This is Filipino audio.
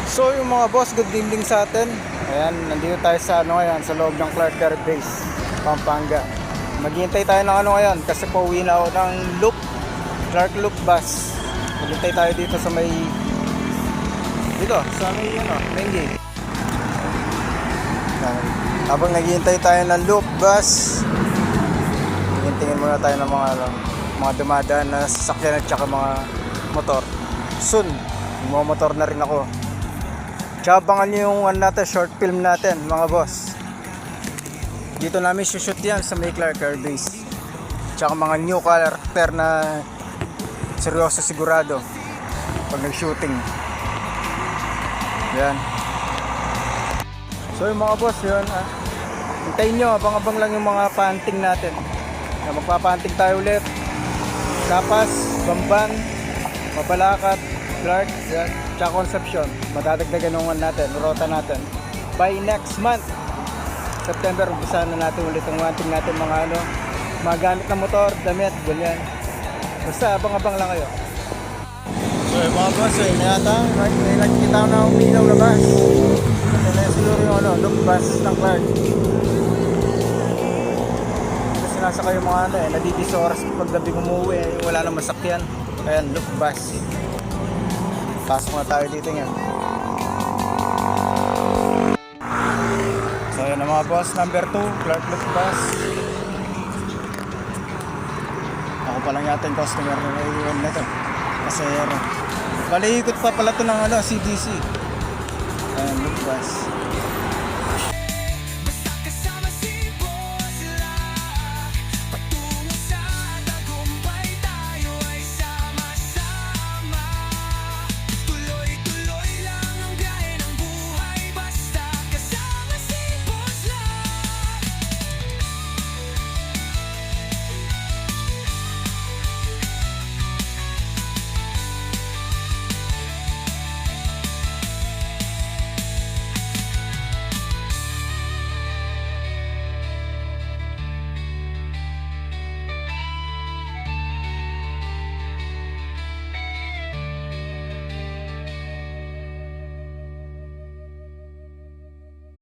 So yung mga boss, good evening sa atin. Ayan, nandito tayo sa ngayon, sa loob ng Clark Air Base, Pampanga. Maghihintay tayo ng ngayon kasi pauwi na ako ng Loop, Clark Loop bus. Maghihintay tayo dito sa may main gate. Habang naghihintay tayo ng Loop bus, tingin muna tayo ng mga dumadaan na sasakyan at saka mga motor. Soon, motor na rin ako. Tsaka abangan nyo yung short film natin mga boss. Dito namin shoot yan sa may Clark Air Base. Tsaka mga new character na seryoso sigurado pag nag-shooting. Yan. So yung mga boss yun, hintayin nyo, abang-abang lang yung mga panting natin. Magpapanting tayo ulit. Kapas, Bamban, Mabalacat, Clark, yan, tsaka Concepcion. Madadagdagan ng rota natin. By next month, September, umpisahan na natin ulit ang wanting natin mga gamit na motor, damit, ganyan. Basta abang-abang lang kayo. So yung mga boss, may nakikita ko na umilaw na bus. Ito na siguro yung loop bus ng Clark. Kasi nasa kayo mga nadidis oras paggabi umuwi, wala nang masakyan. Ayan, loop bus. Pasok na tayo dito ngayon. So yun ang mga boss, number 2, Clark Loop Bus. Ako pa lang yata yung customer na naiiwan na ito. Kasi bali ikot pa pala ito ng CDC. Ayan, Loop Bus.